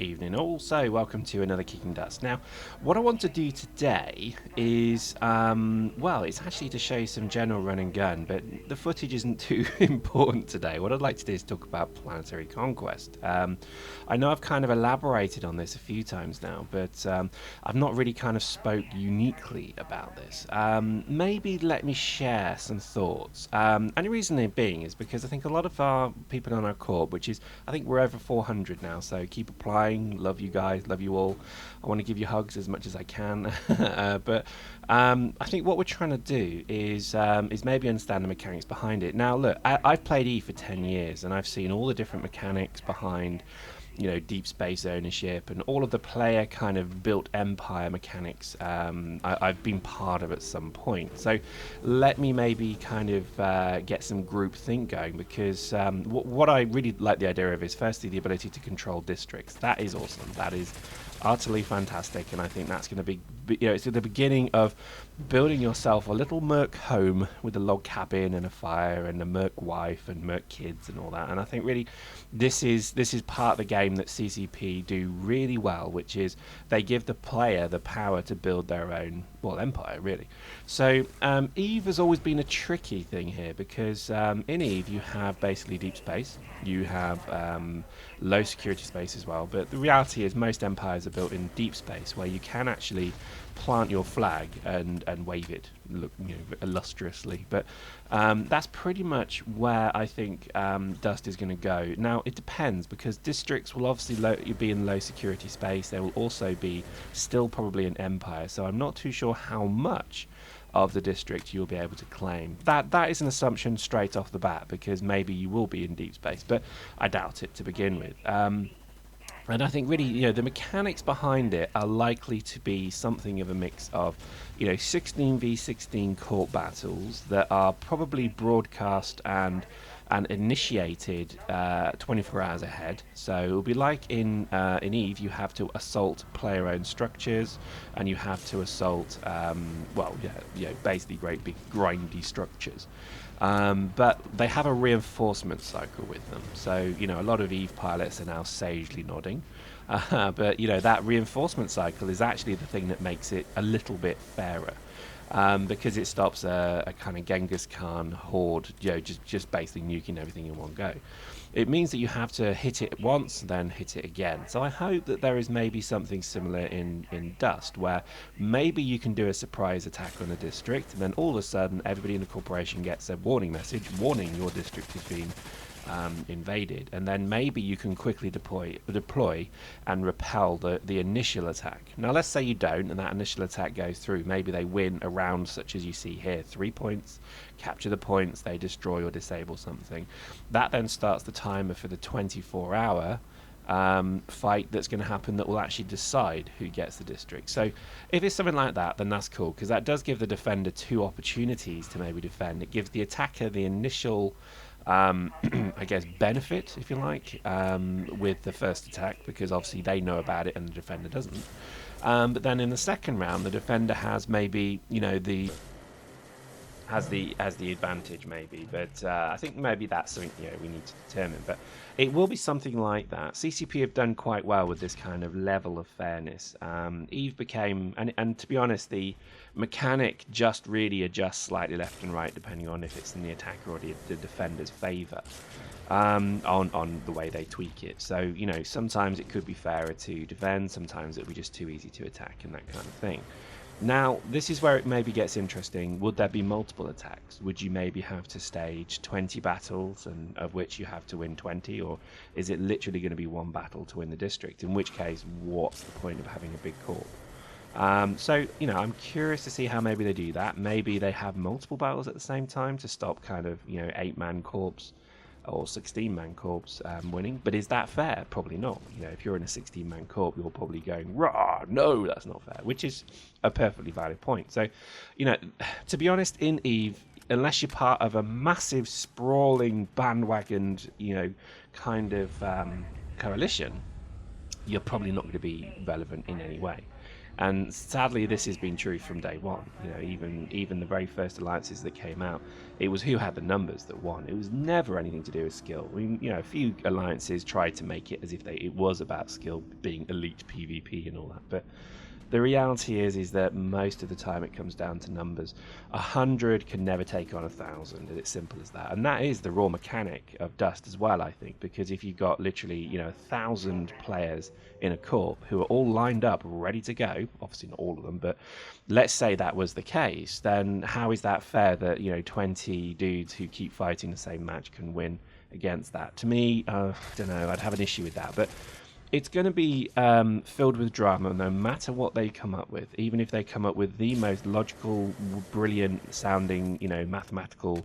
evening all. So welcome to another Kicking Dust. Now, what I want to do today is, well, it's actually to show you some general run and gun, but the footage isn't too important today. What I'd like to do is talk about Planetary Conquest. I know I've kind of elaborated on this a few times now, but I've not really kind of spoke uniquely about this. Maybe let me share some thoughts. And the reason being is because I think a lot of our people on our corp, which is, I think we're over 400 now, so keep applying. Love you guys, love you all. I want to give you hugs as much as I can. But I think what we're trying to do is maybe understand the mechanics behind it. Now, look, I've played E for 10 years, and I've seen all the different mechanics behind, you know, deep space ownership and all of the player kind of built empire mechanics. I've been part of at some point, so let me maybe kind of get some group think going, because what I really like the idea of is firstly the ability to control districts. That is awesome. That is utterly fantastic, and I think that's going to be, you know, it's at the beginning of building yourself a little merc home with a log cabin and a fire and a merc wife and merc kids and all that. And I think really this is part of the game that CCP do really well, which is they give the player the power to build their own, well, empire really. So Eve has always been a tricky thing here, because in Eve you have basically deep space, you have low security space as well, but the reality is most empires are built in deep space, where you can actually plant your flag and wave it, look, you know, illustriously. But that's pretty much where I think Dust is going to go. Now it depends, because districts will obviously be in low security space. They will also be still probably an empire, so I'm not too sure how much of the district you'll be able to claim. That is an assumption straight off the bat, because maybe you will be in deep space, but I doubt it to begin with. And I think really, you know, the mechanics behind it are likely to be something of a mix of, you know, 16v16 court battles that are probably broadcast and initiated 24 hours ahead. So it'll be like in Eve, you have to assault player-owned structures, and you have to assault, well, yeah, basically great big grindy structures. But they have a reinforcement cycle with them. So, you know, a lot of Eve pilots are now sagely nodding. But, you know, that reinforcement cycle is actually the thing that makes it a little bit fairer. Because it stops a kind of Genghis Khan horde, you know, just basically nuking everything in one go. It means that you have to hit it once, then hit it again. So I hope that there is maybe something similar in Dust, where maybe you can do a surprise attack on a district, and then all of a sudden everybody in the corporation gets a warning message warning your district has been invaded, and then maybe you can quickly deploy and repel the initial attack. Now let's say you don't, and that initial attack goes through. Maybe they win a round such as you see here, 3 points, capture the points, they destroy or disable something. That then starts the timer for the 24-hour fight that's going to happen, that will actually decide who gets the district. So if it's something like that, then that's cool, because that does give the defender 2 opportunities to maybe defend. It gives the attacker the initial I guess benefit, if you like, with the first attack, because obviously they know about it and the defender doesn't. But then in the second round, the defender has maybe, you know, has the advantage maybe. But I think maybe that's something, you know, we need to determine. But it will be something like that. CCP have done quite well with this kind of level of fairness. Eve became, and to be honest, the mechanic just really adjusts slightly left and right depending on if it's in the attacker or the defender's favour, on the way they tweak it. So, you know, sometimes it could be fairer to defend, sometimes it'll be just too easy to attack and that kind of thing. Now, this is where it maybe gets interesting. Would there be multiple attacks? Would you maybe have to stage 20 battles, and of which you have to win 20? Or is it literally going to be one battle to win the district? In which case, what's the point of having a big corp? So, you know, I'm curious to see how maybe they do that. Maybe they have multiple battles at the same time to stop kind of, you know, 8-man corps or 16-man corps winning. But is that fair? Probably not. You know, if you're in a 16-man corps, you're probably going, rah, no, that's not fair, which is a perfectly valid point. So, you know, to be honest, in Eve, unless you're part of a massive, sprawling, bandwagoned, you know, kind of coalition, you're probably not going to be relevant in any way. And sadly, this has been true from day one. You know, even the very first alliances that came out, it was who had the numbers that won. It was never anything to do with skill. I mean, you know, a few alliances tried to make it as if it was about skill, being elite PvP and all that, but the reality is that most of the time it comes down to numbers. 100 can never take on 1,000, and it's simple as that. And that is the raw mechanic of Dust as well, I think, because if you've got literally, you know, 1,000 players in a corp who are all lined up, ready to go, obviously not all of them, but let's say that was the case, then how is that fair that, you know, 20 dudes who keep fighting the same match can win against that? To me, I don't know, I'd have an issue with that, but it's going to be filled with drama no matter what they come up with. Even if they come up with the most logical, brilliant sounding, you know, mathematical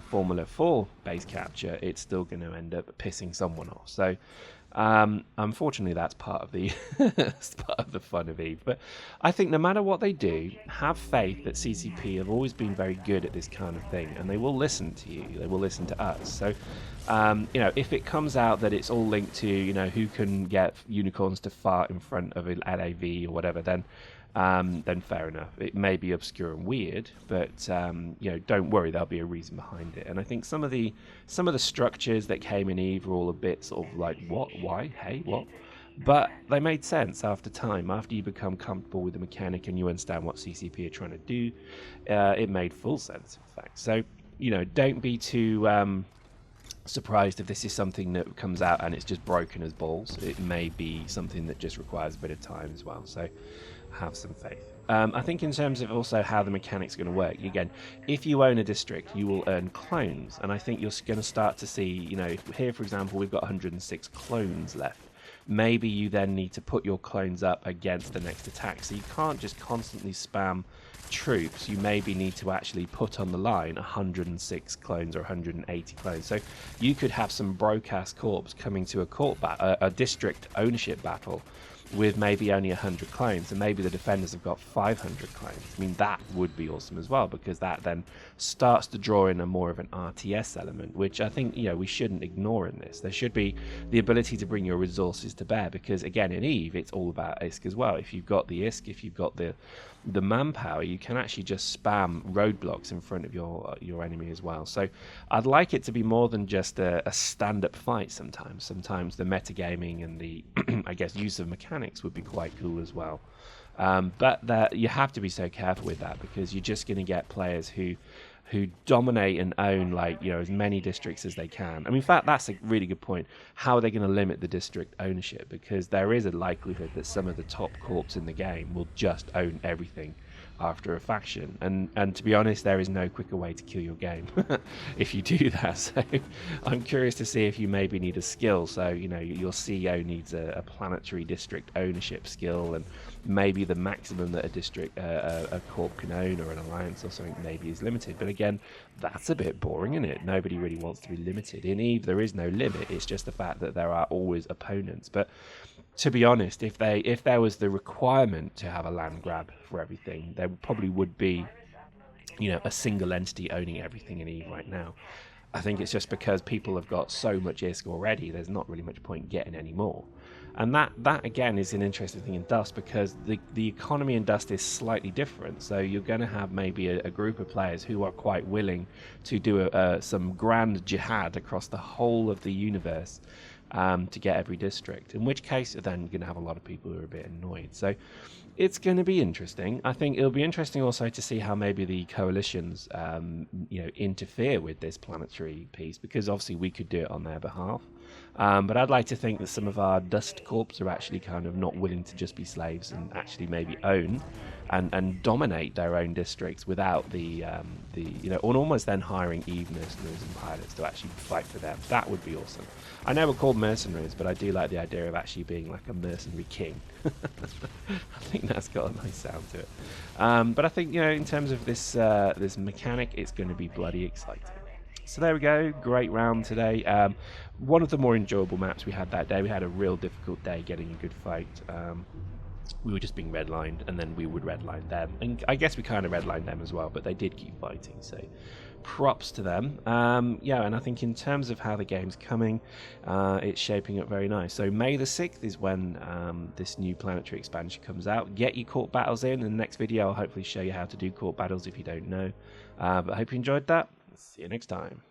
formula for base capture, it's still going to end up pissing someone off. So unfortunately, that's part of the that's part of the fun of EVE. But I think no matter what they do, have faith that CCP have always been very good at this kind of thing, and they will listen to you. They will listen to us. So you know, if it comes out that it's all linked to, you know, who can get unicorns to fart in front of an LAV or whatever, then fair enough. It may be obscure and weird, but you know, don't worry, there'll be a reason behind it. And I think some of the structures that came in EVE were all a bit sort of like, what, why, hey, what? But they made sense after time. After you become comfortable with the mechanic and you understand what CCP are trying to do, it made full sense, in fact. So, you know, don't be too surprised if this is something that comes out and it's just broken as balls. It may be something that just requires a bit of time as well. So have some faith. I think in terms of also how the mechanics are going to work, again, if you own a district, you will earn clones, and I think you're going to start to see, you know, here for example we've got 106 clones left. Maybe you then need to put your clones up against the next attack, so you can't just constantly spam troops. You maybe need to actually put on the line 106 clones or 180 clones. So you could have some broke-ass corps coming to a district ownership battle with maybe only 100 clones, and maybe the defenders have got 500 clones. I mean, that would be awesome as well, because that then starts to draw in a more of an RTS element, which I think, you know, we shouldn't ignore in this. There should be the ability to bring your resources to bear, because again, in EVE, it's all about ISK as well. If you've got the ISK, if you've got the manpower, you can actually just spam roadblocks in front of your enemy as well. So I'd like it to be more than just a stand-up fight sometimes. Sometimes the metagaming and the, I guess, use of mechanics would be quite cool as well. But you have to be so careful with that, because you're just going to get players who dominate and own, like, you know, as many districts as they can. I mean, in fact, that's a really good point. How are they going to limit the district ownership? Because there is a likelihood that some of the top corps in the game will just own everything after a faction, and to be honest, there is no quicker way to kill your game if you do that. So I'm curious to see if you maybe need a skill. So, you know, your CEO needs a planetary district ownership skill, and maybe the maximum that a corp can own, or an alliance or something, maybe is limited. But again, that's a bit boring, isn't it? Nobody really wants to be limited. In EVE, there is no limit. It's just the fact that there are always opponents. But to be honest, if there was the requirement to have a land grab for everything, there probably would be, you know, a single entity owning everything in EVE right now. I think it's just because people have got so much ISK already, there's not really much point getting any more. And that again is an interesting thing in Dust, because the economy in Dust is slightly different. So you're going to have maybe a group of players who are quite willing to do some grand jihad across the whole of the universe to get every district, in which case then you're going to have a lot of people who are a bit annoyed. So it's going to be interesting. I think it'll be interesting also to see how maybe the coalitions you know, interfere with this planetary piece, because obviously we could do it on their behalf. But I'd like to think that some of our Dust corps are actually kind of not willing to just be slaves, and actually maybe own and dominate their own districts without the you know, and almost then hiring EVE mercenaries and pilots to actually fight for them. That would be awesome. I know we're called mercenaries, but I do like the idea of actually being like a mercenary king. I think that's got a nice sound to it. But I think, you know, in terms of this this mechanic, it's going to be bloody exciting. So there we go, great round today. One of the more enjoyable maps we had that day. We had a real difficult day getting a good fight. we were just being redlined, and then we would redline them. And I guess we kind of redlined them as well, but they did keep fighting, so props to them. Yeah, and I think in terms of how the game's coming, it's shaping up very nice. So May the 6th is when this new Planetary expansion comes out. Get your court battles in the next video. I'll hopefully show you how to do court battles if you don't know. But I hope you enjoyed that. See you next time.